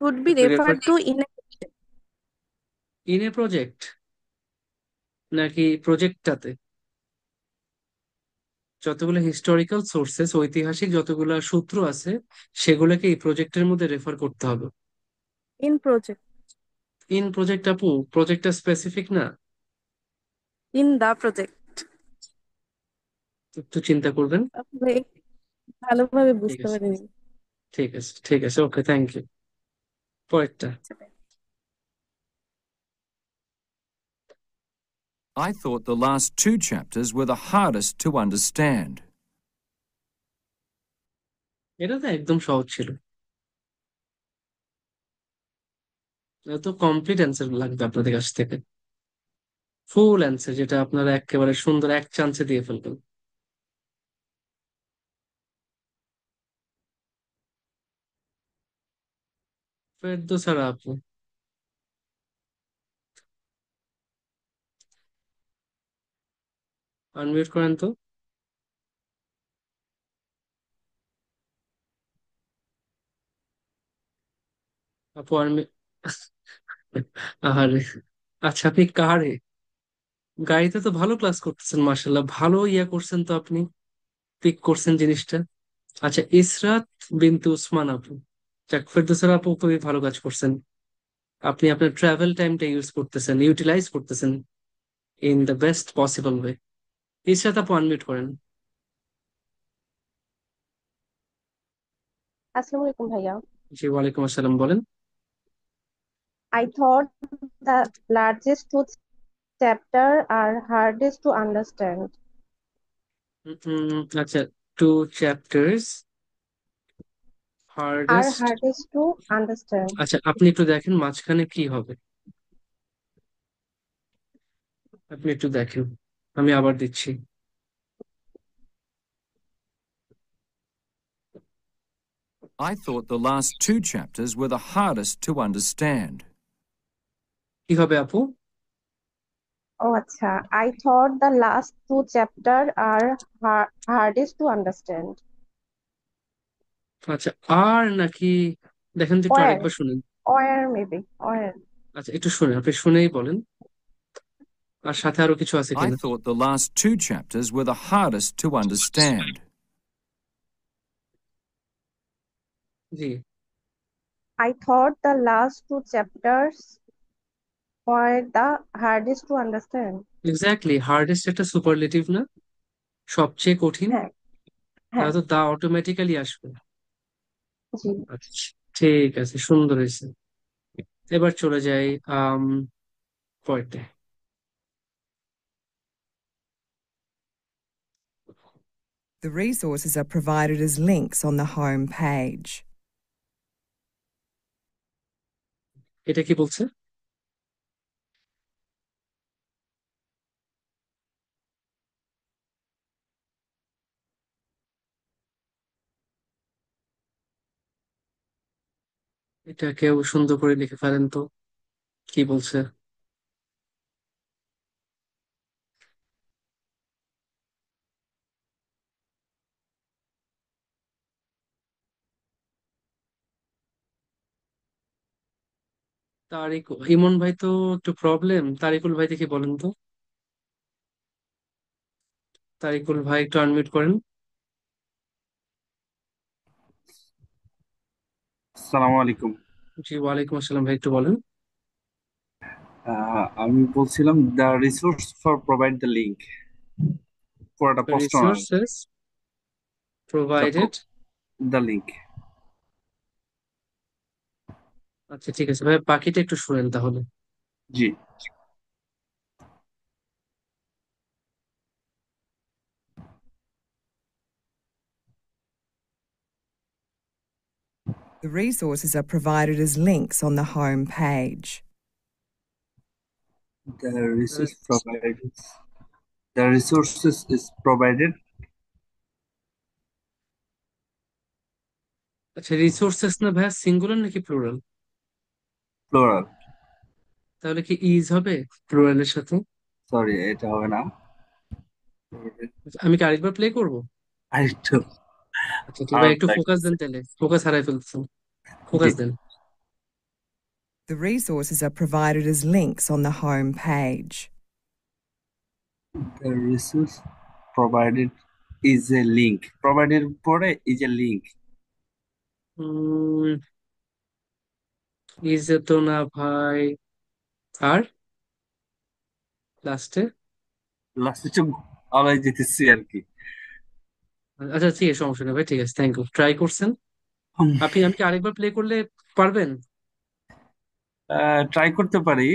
Speaker 13: Should be
Speaker 1: should be refer
Speaker 13: referred to in a
Speaker 1: in a project, নাকি প্রজেক্টটাতে? যতগুলো হিস্টোরিক্যাল সোর্সেস, ঐতিহাসিক যতগুলো সূত্র আছে, সেগুলোকে এই প্রজেক্টের মধ্যে রেফার করতে হবে।
Speaker 13: in project,
Speaker 1: ইন প্রজেক্ট আপু, প্রজেক্টটা স্পেসিফিক না।
Speaker 13: in the project।
Speaker 1: একটু চিন্তা করবেন।
Speaker 13: আসলে ভালোভাবে
Speaker 1: ঠিক
Speaker 13: বুঝতে
Speaker 1: আছে
Speaker 13: পারিনি।
Speaker 1: ঠিক আছে ঠিক আছে, ওকে, থ্যাংক ইউ। পরেরটা।
Speaker 14: I thought the last two chapters were the hardest to understand.
Speaker 1: এটা তো একদম সহজ ছিল। এটা তো কমপ্লিট অ্যান্সার লাগবে আপনাদের কাছ থেকে, ফুল অ্যান্সার, যেটা আপনারা একেবারে সুন্দর এক চান্সে দিয়ে ফেলবেন। ফেরদৌসারা আপু, আনমিউট করেন তো। আপু আনমিউট। আহারে, আচ্ছা আপনি কারে? গাড়িতে তো ভালো ক্লাস করতেছেন, মার্শাল্লাহ, ভালো ইয়া করছেন তো আপনি, পিক করছেন জিনিসটা। আচ্ছা, ইসরাত বিনতে উসমান আপু। যাক, ফেরদৌসারা আপু খুবই ভালো কাজ করছেন। আপনি আপনার ট্রাভেল টাইমটা ইউজ করতেছেন, ইউটিলাইজ করতেছেন in the best possible way. Israt আপু আনমিউট করেন।
Speaker 15: আসসালামু আলাইকুম ভাইয়া।
Speaker 1: জি ওয়ালাইকুম আসসালাম, বলেন।
Speaker 15: I thought the largest two chapter are hardest to understand.
Speaker 1: আচ্ছা, two chapters
Speaker 15: Are
Speaker 1: hardest.
Speaker 15: hardest to understand.
Speaker 1: আচ্ছা আপনি একটু দেখেন মাঝখানে কি হবে, আপনি একটু দেখেন, আমি আবার দিচ্ছি।
Speaker 14: I thought the last two chapters were the hardest to understand.
Speaker 1: কি হবে আপু?
Speaker 15: Oh, acha. I thought the last two chapter are hardest to understand.
Speaker 1: আচ্ছা, আর নাকি দেখেন তো, একটু
Speaker 15: Where?
Speaker 1: আরেকবার শুনেন।
Speaker 15: Where maybe? Where?
Speaker 1: আচ্ছা, একটু শুনেন, আপনি শুনেই বলেন আর সাথে আরো কিছু আছে
Speaker 14: I
Speaker 1: কিনা।
Speaker 14: thought the last two chapters were the hardest to understand.
Speaker 1: G,
Speaker 15: I thought the last two chapters were the hardest to understand.
Speaker 1: Exactly, hardest একটা সুপারলেটিভ না, সবচেয়ে কঠিন,
Speaker 15: হ্যাঁ হ্যাঁ
Speaker 1: তাহলে তো দা অটোমেটিক্যালি আসবে।
Speaker 15: জি।
Speaker 1: আচ্ছা, ঠিক আছে, সুন্দর হয়েছে। এবার চলে যাই পয়েন্টে।
Speaker 7: The resources are provided as links on the home page.
Speaker 1: এটা কি বলছে? এটা কেউ সুন্দর করে লিখে ফেলেন তো, কি বলছে? তারিক, ইমন ভাই তো একটু প্রবলেম। তারিকুল ভাই দেখি বলেন তো, তারিকুল ভাই একটু আনমিউট করেন।
Speaker 16: আসসালামু আলাইকুম।
Speaker 1: জি, ওয়ালাইকুম আসসালাম ভাই, একটু বলেন।
Speaker 16: আমি বলছিলাম the resource for provide the link পুরোটা প্রশ্ন না,
Speaker 1: রিসোর্সেস প্রোভাইডেড
Speaker 16: দ্য লিংক।
Speaker 1: আচ্ছা, ঠিক আছে ভাই, বাকিটা একটু শুনেন তাহলে।
Speaker 16: জি।
Speaker 7: The resources are provided as links on the home page.
Speaker 16: The resource provided. The resources is provided.
Speaker 1: আচ্ছা, রিসোর্সেস না ভাইয়া, সিঙ্গুলার নাকি প্লুরাল?
Speaker 16: Plural.
Speaker 1: তাহলে কি ইজ হবে প্লুরালের সাথে?
Speaker 16: সরি, এটা হবে না।
Speaker 1: আচ্ছা, আমি কি আরেকবার প্লে করবো?
Speaker 16: আরেকটু
Speaker 1: আচ্ছা, ঠিক ভাই, একটু ফোকাস দেন, তাহলে ফোকাস হারাই ফেলছেন, ফোকাস দেন।
Speaker 7: The resources are provided as links on the home page.
Speaker 16: The resource provided is a link. Provided পরে is a link.
Speaker 1: ইজ তো না ভাই, আর লাস্টে
Speaker 16: লাস্টে চোখ আলাই যেতেছি আর কি।
Speaker 1: আচ্ছা, ঠিক আছে, সমস্যা নেই ভাই, ঠিক আছে, থ্যাংক ইউ, ট্রাই করছেন আপনি। আমি কি আরেকবার প্লে করলে পারবেন?
Speaker 16: ট্রাই করতে পারি,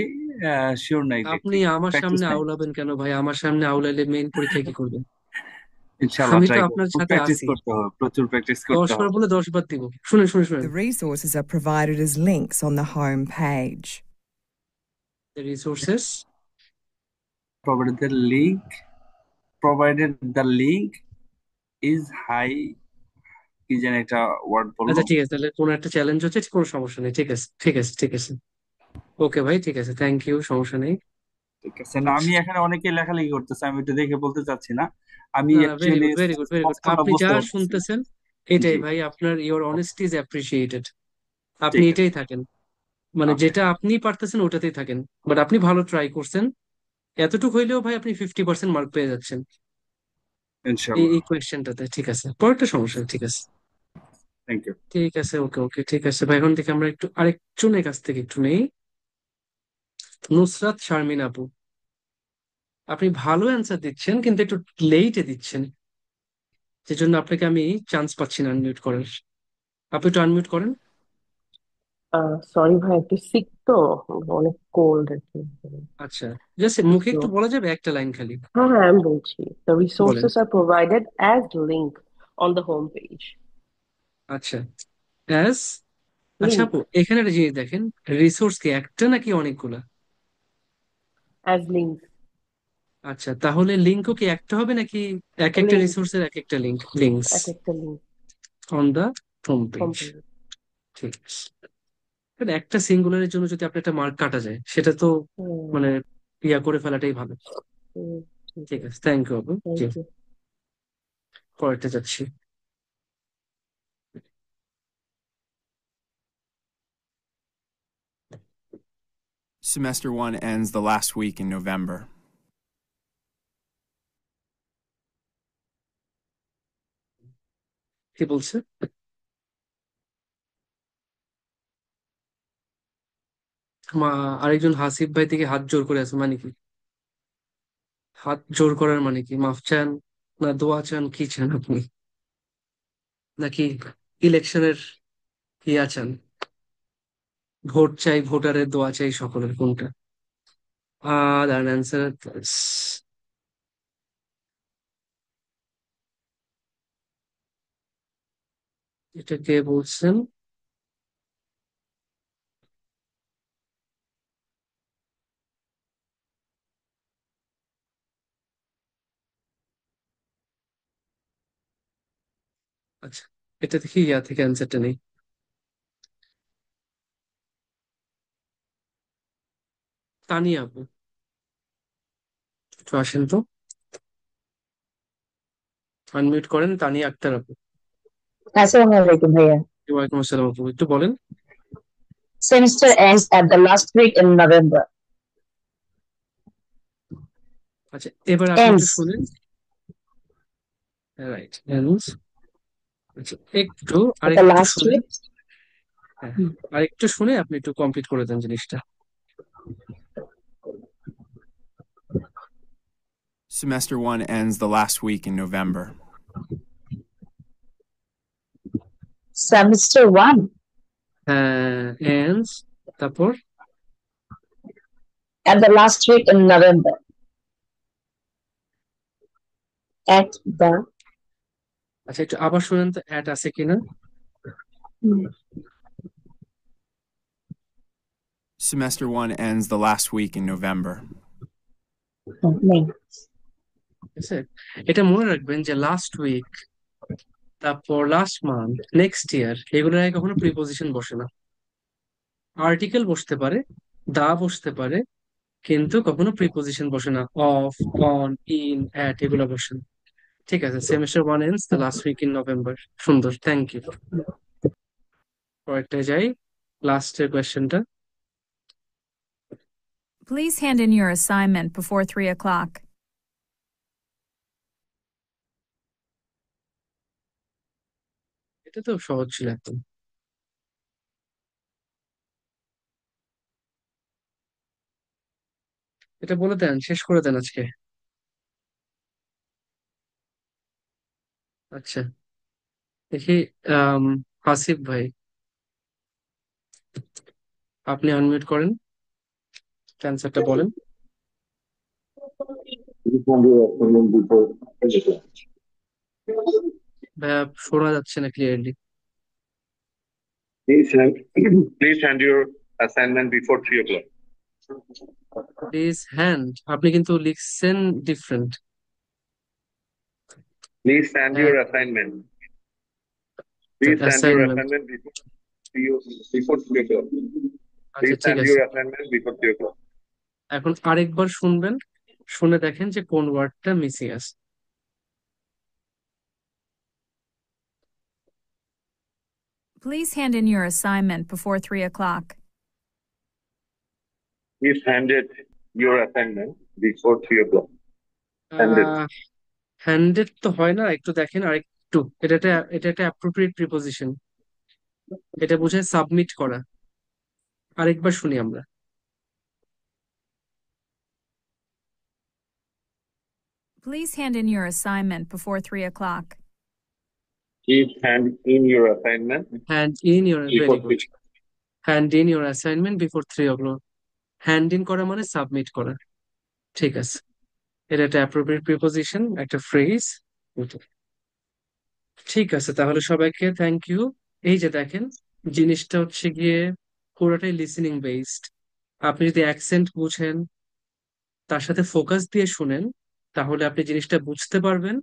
Speaker 16: শিওর নাই, দেখি,
Speaker 1: আপনি আমার
Speaker 16: প্র্যাকটিস
Speaker 1: সামনে
Speaker 16: নাই।
Speaker 1: আউলাবেন কেন ভাই? আমার সামনে আউলাইলে মেইন পরীক্ষায় কি করবেন?
Speaker 16: ইনশাআল্লাহ
Speaker 1: আমি তো
Speaker 16: ট্রাই করব।
Speaker 1: আপনার সাথে
Speaker 16: প্র্যাকটিস
Speaker 1: আছি,
Speaker 16: করতে হবে, প্রচুর প্র্যাকটিস করতে
Speaker 1: 10 বার
Speaker 16: হবে।
Speaker 1: বলে 10 বার দিব। শুনেন শুনেন শুনেন,
Speaker 7: The resources are provided as links on the home page.
Speaker 1: the resources
Speaker 16: Provided the link, provided the link is high, কি যেন একটা ওয়ার্ড বললো।
Speaker 1: আচ্ছা, ঠিক আছে, তাহলে কোনো একটা চ্যালেঞ্জ হচ্ছে, কোনো সমস্যা নেই, ঠিক আছে ঠিক আছে ঠিক আছে, ওকে ভাই, ঠিক আছে, থ্যাংক ইউ, সমস্যা নেই।
Speaker 16: ঠিক আছে না, আমি এখানে অনেকে লেখালেখি করতেছে, আমি একটু দেখে বলতে চাচ্ছি না, আমি
Speaker 1: না, very
Speaker 16: actually
Speaker 1: good very good very good,
Speaker 16: স্পষ্টটা
Speaker 1: আপনি যা
Speaker 16: বুঝতে পারতেছি না।
Speaker 1: শুনতেছেন এটাই
Speaker 16: জি,
Speaker 1: ভাই, আপনার ইওর অনেস্টি ইজ অ্যাপ্রিসিয়েটেড। আপনি
Speaker 16: ঠিক আছে।
Speaker 1: এটাই থাকেন, মানে
Speaker 16: ওকে,
Speaker 1: যেটা আপনি পারতেছেন ওটাতেই থাকেন, বাট আপনি ভালো ট্রাই করছেন। এতটুকু হইলেও ভাই আপনি 50% মার্ক পেয়ে যাচ্ছেন এই
Speaker 16: ইনশাআল্লাহ।
Speaker 1: এই কোয়েশ্চেনটাতে, ঠিক আছে, পরেরটা সমস্যা নেই, ঠিক আছে
Speaker 16: থ্যাংক ইউ।
Speaker 1: ঠিক আছে, ওকে ওকে, ঠিক আছে ভাই। এখন থেকে আমরা একটু আরেকজনের কাছ থেকে একটু নেই। নুসরাত শারমিন আপু, আপনি ভালো অ্যান্সার দিচ্ছেন কিন্তু একটু লেটে দিচ্ছেন, সেজন্য আপনাকে আমি চান্স পাচ্ছি না আনমিউট করার। আপনি একটু আনমিউট করেন।
Speaker 17: সরি ভাই, একটু সিক তো, অনেক কোল্ড আর কি।
Speaker 1: আচ্ছা, জাস্ট মুখে
Speaker 17: তো
Speaker 1: একটু বলা যাবে একটা লাইন খালি?
Speaker 17: হ্যাঁ হ্যাঁ, আমি বলছি, the
Speaker 1: বলেন।
Speaker 17: resources are provided as link on the home page.
Speaker 1: আচ্ছা, অ্যাজ, আচ্ছা
Speaker 17: Link,
Speaker 1: আপু, এখানে একটা জিনিস দেখেন, রিসোর্স কি একটা নাকি অনেকগুলা?
Speaker 17: as link,
Speaker 1: আচ্ছা, তাহলে লিঙ্কও কি একটা হবে নাকি এক একটা
Speaker 17: link,
Speaker 1: রিসোর্সের এক একটা লিঙ্ক, লিঙ্কস
Speaker 17: এক একটা link.
Speaker 1: On the home page.
Speaker 17: Complete.
Speaker 1: ঠিক আছে, কারণ একটা সিঙ্গুলারের জন্য যদি আপনার একটা মার্ক কাটা যায় সেটা তো মানে ইয়া করে ফেলাটাই ভালো। ঠিক আছে, থ্যাংক ইউ আপু। জি,
Speaker 17: Thank you.
Speaker 1: পরেরটা যাচ্ছি।
Speaker 18: Semester 1 ends the last week in November.
Speaker 1: কি বলছে? আরেকজন হাসিফ ভাই থেকে হাত জোর করে আছে, মানে কি? হাত জোর করার মানে কি? মাফ চান না দোয়া চান, কি চান আপনি? নাকি ইলেকশনের ইয়া চান? ভোট চাই, ভোটারের দোয়া চাই, সকলের কোনটা? দাঁড়ান, অ্যান্সার এটা কে বলছেন? আচ্ছা, এটা দেখি ইয়া থেকে অ্যান্সারটা নেই। তানিয়া আপু, একটু আসেন তো, আনমিউট করেন। তানিয়া আক্তার আপু।
Speaker 19: আসসালামু আলাইকুম ভাইয়া।
Speaker 1: ওয়ালাইকুম আসসালাম আপু, একটু বলেন।
Speaker 19: Semester ends at the last week in November.
Speaker 1: আচ্ছা, এবার আপনি একটু
Speaker 19: Ends.
Speaker 1: শুনেন। Right, ends. আচ্ছা, একটু
Speaker 19: At the
Speaker 1: আরেকটু
Speaker 19: last
Speaker 1: শুনে,
Speaker 19: week.
Speaker 1: হ্যাঁ, আরেকটু শুনে আপনি একটু কমপ্লিট করে দেন জিনিসটা।
Speaker 18: Semester 1 ends the last week in November.
Speaker 19: Semester 1
Speaker 1: হ্যাঁ, এন্ডস, তারপর
Speaker 19: at the last week in November. At the
Speaker 1: আচ্ছা, একটু আবার শুনেন তো, অ্যাট আছে কিনা।
Speaker 18: Semester 1 ends the last week in November.
Speaker 1: ঠিক আছে, এটা মনে রাখবেন যে লাস্ট উইক, তারপর লাস্ট মান্থ, নেক্সট ইয়ার, এগুলোর আগে কখনো প্রিপোজিশন বসে না। আর্টিকেল বসতে পারে, দা বসতে পারে, কিন্তু কখনো প্রিপোজিশন বসে না। অফ, অন, ইন, অ্যাট এগুলো বসে না। ঠিক আছে, semester one ends the last week in November. সুন্দর, থ্যাংক ইউ। পরেরটা যাই, লাস্টের কোয়েশ্চেনটা।
Speaker 9: Please hand in your assignment before 3 o'clock.
Speaker 1: এটা তো সহজ ছিল একদম। এটা বলে দেন, শেষ করে দেন আজকে। আচ্ছা, দেখি, হাসিফ ভাই, আপনি আনমিউট করেন, অ্যান্সারটা বলেন। ভাইয়া শোনা যাচ্ছে না clearly.
Speaker 20: Please hand your assignment before 3 o'clock.
Speaker 1: Please hand, আপনি কিন্তু লিখছেন different.
Speaker 20: Please hand your assignment. Please hand your
Speaker 1: assignment,
Speaker 20: assignment before 3 o'clock.
Speaker 1: আচ্ছা
Speaker 20: Please
Speaker 1: ঠিক
Speaker 20: hand
Speaker 1: আছে।
Speaker 20: your assignment before 3 o'clock.
Speaker 1: এখন আরেকবার শুনবেন, শুনে দেখেন যে কোন ওয়ার্ডটা মিসিং আছে।
Speaker 9: Please hand in your assignment before 3 o'clock.
Speaker 20: Please hand it your assignment before 3 o'clock. Hand it.
Speaker 1: Handed তো হয় না, একটু দেখেন আরেকটু। এটা একটা অ্যাপ্রোপ্রিয়েট প্রিপোজিশন, এটা বোঝায় সাবমিট করা। আরেকবার শুনি আমরা।
Speaker 9: Please hand in your assignment before 3 o'clock.
Speaker 20: Please hand in your assignment
Speaker 1: hand in your, very
Speaker 20: before
Speaker 1: good.
Speaker 20: 3.
Speaker 1: Hand in your assignment before 3 o'clock। Hand in করা মানে সাবমিট করা। ঠিক আছে, এটা একটা অ্যাপ্রোপ্রিয়েট প্রিপোজিশন, একটা ফ্রেজ। ঠিক আছে, তাহলে সবাইকে থ্যাংক ইউ। এই যে দেখেন, জিনিসটা হচ্ছে গিয়ে পুরোটাই লিসেনিং বেসড। আপনি যদি অ্যাকসেন্ট বুঝেন, তার সাথে ফোকাস দিয়ে শুনেন, তাহলে আপনি জিনিসটা বুঝতে পারবেন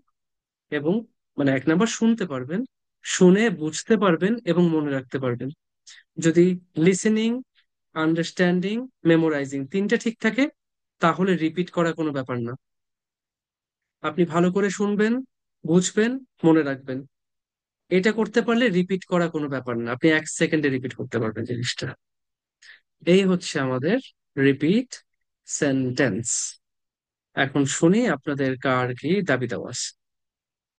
Speaker 1: এবং মানে এক নাম্বার শুনতে পারবেন, শুনে বুঝতে পারবেন এবং মনে রাখতে পারবেন। যদি লিসেনিং, আন্ডারস্ট্যান্ডিং, মেমোরাইজিং তিনটা ঠিক থাকে, তাহলে রিপিট করা কোনো ব্যাপার না। আপনি ভালো করে শুনবেন, বুঝবেন, মনে রাখবেন। এটা করতে পারলে রিপিট করা কোনো ব্যাপার না, আপনি 1 সেকেন্ডে রিপিট করতে পারবেন জিনিসটা। এই হচ্ছে আমাদের রিপিট সেন্টেন্স। এখন শুনি আপনাদের কার কি দাবি দেওয়া আছে।